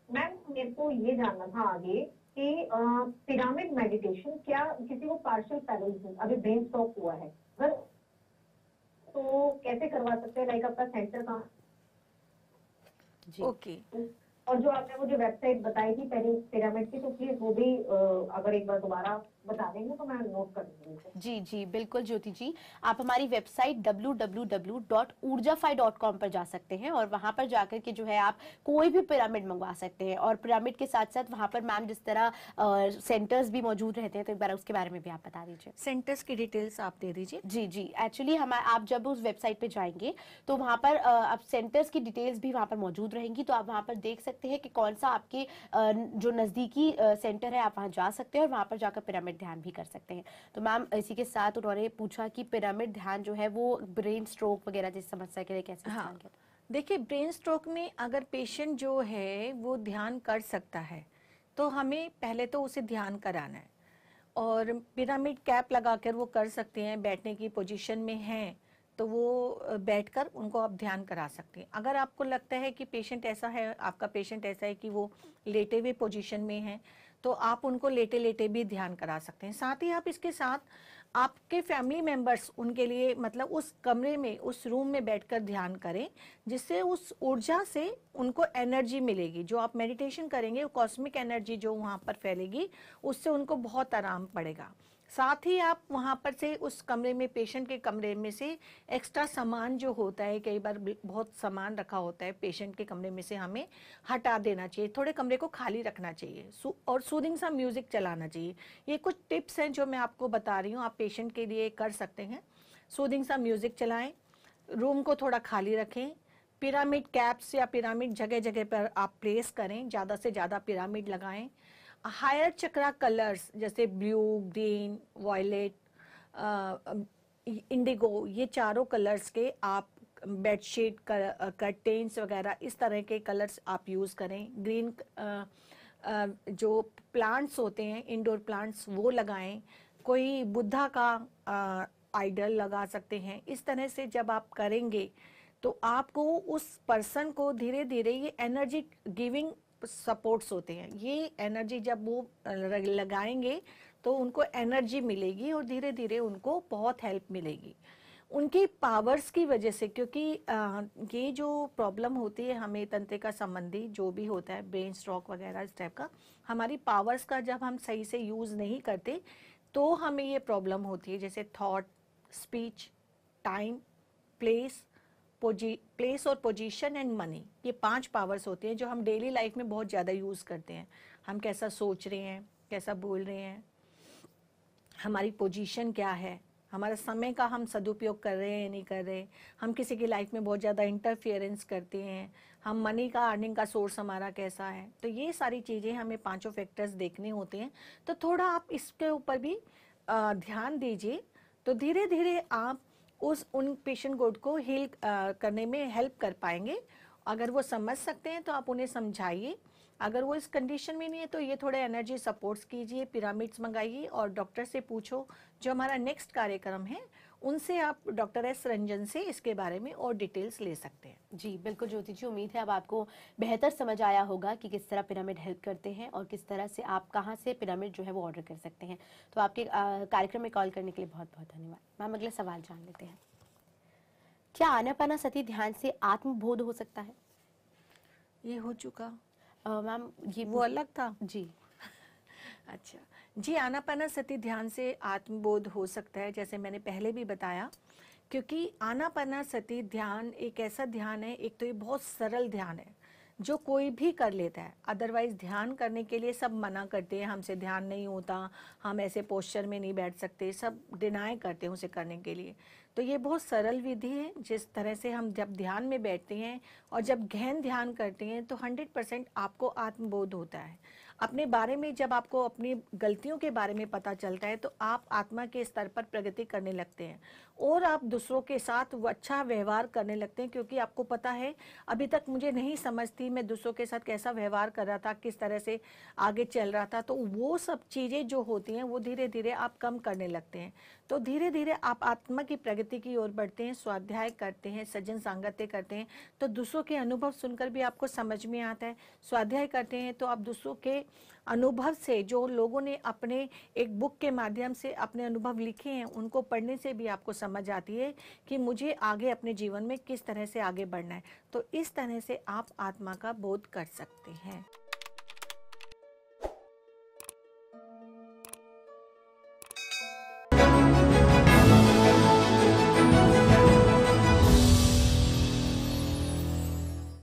Ma'am मेरे को ये जानना था आगे कि पिरामिड मेडिटेशन क्या किसी को पार्शियल पैरालिसिस अभी ब्रेन स्ट्रोक हुआ है अगर तो कैसे करवा सकते हैं, लाइक आपका सेंटर कहाँ? जी ओके। और जो आपने वो जो वेबसाइट बताई थी पिरामिड की, तो प्लीज वो भी अगर एक बार दोबारा बता देंगे तो मैं नोट कर दूंगी उसे। जी जी बिल्कुल ज्योति जी, आप हमारी वेबसाइट www.urjafy.com पर जा सकते हैं और वहां पर जाकर के जो है आप कोई भी पिरामिड मंगवा सकते हैं। और पिरामिड के साथ साथ वहां पर मैम जिस तरह सेंटर्स भी मौजूद रहते हैं, तो एक बार उसके बारे में भी आप बता दीजिए। सेंटर्स की डिटेल्स आप दे दीजिए। जी जी, एक्चुअली हम आप जब उस वेबसाइट पे जाएंगे तो वहां पर आप सेंटर्स की डिटेल्स भी वहां पर मौजूद रहेंगी, तो आप वहां पर देख सकते हैं कि कौन सा आपके जो नजदीकी सेंटर है, आप वहां जा सकते हैं और वहां पर जाकर पिरामिड ध्यान भी कर सकते हैं। तो मैम इसी के साथ उन्होंने पूछा कि पिरामिड ध्यान जो है वो ब्रेन स्ट्रोक वगैरह जैसी समस्या के लिए कैसे इस्तेमाल किया? देखिए, ब्रेन स्ट्रोक में अगर पेशेंट जो है वो ध्यान कर सकता है तो हमें पहले तो उसे ध्यान कराना है। और पिरामिड कैप लगाकर वो कर सकते हैं, बैठने की पोजीशन में हैं तो वो बैठकर उनको आप ध्यान करा सकते हैं। अगर आपको लगता है कि पेशेंट ऐसा है, आपका पेशेंट ऐसा है कि वो लेटे हुए पोजीशन में है, तो आप उनको लेटे लेटे भी ध्यान करा सकते हैं। साथ ही आप इसके साथ आपके फैमिली मेंबर्स उनके लिए मतलब उस कमरे में, उस रूम में बैठकर ध्यान करें, जिससे उस ऊर्जा से उनको एनर्जी मिलेगी। जो आप मेडिटेशन करेंगे वो कॉस्मिक एनर्जी जो वहाँ पर फैलेगी, उससे उनको बहुत आराम पड़ेगा। साथ ही आप वहाँ पर से उस कमरे में, पेशेंट के कमरे में से एक्स्ट्रा सामान जो होता है, कई बार बहुत सामान रखा होता है पेशेंट के कमरे में से, हमें हटा देना चाहिए। थोड़े कमरे को खाली रखना चाहिए और सूदिंग सा म्यूजिक चलाना चाहिए। ये कुछ टिप्स हैं जो मैं आपको बता रही हूँ, आप पेशेंट के लिए कर सकते हैं। सूदिंग सा म्यूजिक चलाएं, रूम को थोड़ा खाली रखें, पिरामिड कैप्स या पिरामिड जगह जगह पर आप प्लेस करें, ज़्यादा से ज़्यादा पिरामिड लगाएं। हायर चक्रा कलर्स जैसे ब्लू, ग्रीन, वॉयलेट, इंडिगो, ये चारों कलर्स के आप बेडशीट, कर्टेन्स वगैरह इस तरह के कलर्स आप यूज़ करें। ग्रीन जो प्लांट्स होते हैं, इंडोर प्लांट्स, वो लगाएं। कोई बुद्धा का आइडल लगा सकते हैं। इस तरह से जब आप करेंगे तो आपको उस पर्सन को धीरे धीरे ये एनर्जी गिविंग सपोर्ट्स होते हैं, ये एनर्जी जब वो लगाएंगे तो उनको एनर्जी मिलेगी और धीरे धीरे उनको बहुत हेल्प मिलेगी उनकी पावर्स की वजह से। क्योंकि ये जो प्रॉब्लम होती है हमें तंत्रिका संबंधी जो भी होता है, ब्रेन स्ट्रोक वगैरह इस टाइप का, हमारी पावर्स का जब हम सही से यूज़ नहीं करते तो हमें ये प्रॉब्लम होती है। जैसे thought, speech, time, place, place और पोजीशन एंड मनी, ये 5 पावर्स होती हैं जो हम डेली लाइफ में बहुत ज़्यादा यूज़ करते हैं। हम कैसा सोच रहे हैं, कैसा बोल रहे हैं, हमारी पोजीशन क्या है, हमारा समय का हम सदुपयोग कर रहे हैं या नहीं कर रहे, हम किसी की लाइफ में बहुत ज़्यादा इंटरफियरेंस करते हैं, हम मनी का, अर्निंग का सोर्स हमारा कैसा है। तो ये सारी चीज़ें हमें 5 फैक्टर्स देखने होते हैं। तो थोड़ा आप इसके ऊपर भी ध्यान दीजिए, तो धीरे धीरे आप उन पेशेंट गोड को हील करने में हेल्प कर पाएंगे। अगर वो समझ सकते हैं तो आप उन्हें समझाइए, अगर वो इस कंडीशन में नहीं है तो ये थोड़े एनर्जी सपोर्ट्स कीजिए, पिरामिड्स मंगाइए और डॉक्टर से पूछो। जो हमारा नेक्स्ट कार्यक्रम है उनसे आप डॉक्टर एस रंजन से इसके बारे में और डिटेल्स ले सकते हैं। जी बिल्कुल ज्योति जी, उम्मीद है अब आपको बेहतर समझ आया होगा कि किस तरह पिरामिड हेल्प करते हैं और किस तरह से आप कहाँ से पिरामिड जो है वो ऑर्डर कर सकते हैं। तो आपके कार्यक्रम में कॉल करने के लिए बहुत बहुत धन्यवाद। मैम अगला सवाल जान लेते हैं, क्या आनापानासती ध्यान से आत्मबोध हो सकता है? ये हो चुका मैम ये वो अलग था जी। अच्छा जी, आनापानासती ध्यान से आत्मबोध हो सकता है, जैसे मैंने पहले भी बताया। क्योंकि आनापानासती ध्यान एक ऐसा ध्यान है, एक तो ये बहुत सरल ध्यान है जो कोई भी कर लेता है। अदरवाइज ध्यान करने के लिए सब मना करते हैं, हमसे ध्यान नहीं होता, हम ऐसे पोस्चर में नहीं बैठ सकते, सब डिनाई करते हैं उसे करने के लिए। तो ये बहुत सरल विधि है, जिस तरह से हम जब ध्यान में बैठते हैं और जब गहन ध्यान करते हैं तो 100% आपको आत्मबोध होता है। अपने बारे में जब आपको अपनी गलतियों के बारे में पता चलता है तो आप आत्मा के स्तर पर प्रगति करने लगते हैं। और आप दूसरों के साथ वो अच्छा व्यवहार करने लगते हैं, क्योंकि आपको पता है अभी तक मुझे नहीं समझ थी मैं दूसरों के साथ कैसा व्यवहार कर रहा था, किस तरह से आगे चल रहा था। तो वो सब चीज़ें जो होती हैं वो धीरे धीरे आप कम करने लगते हैं। तो धीरे धीरे आप आत्मा की प्रगति की ओर बढ़ते हैं, स्वाध्याय करते हैं, सज्जन सांगत्य करते हैं, तो दूसरों के अनुभव सुनकर भी आपको समझ में आता है। स्वाध्याय करते हैं तो आप दूसरों के अनुभव से, जो लोगों ने अपने एक बुक के माध्यम से अपने अनुभव लिखे हैं, उनको पढ़ने से भी आपको समझ आती है कि मुझे आगे अपने जीवन में किस तरह से आगे बढ़ना है। तो इस तरह से आप आत्मा का बोध कर सकते हैं।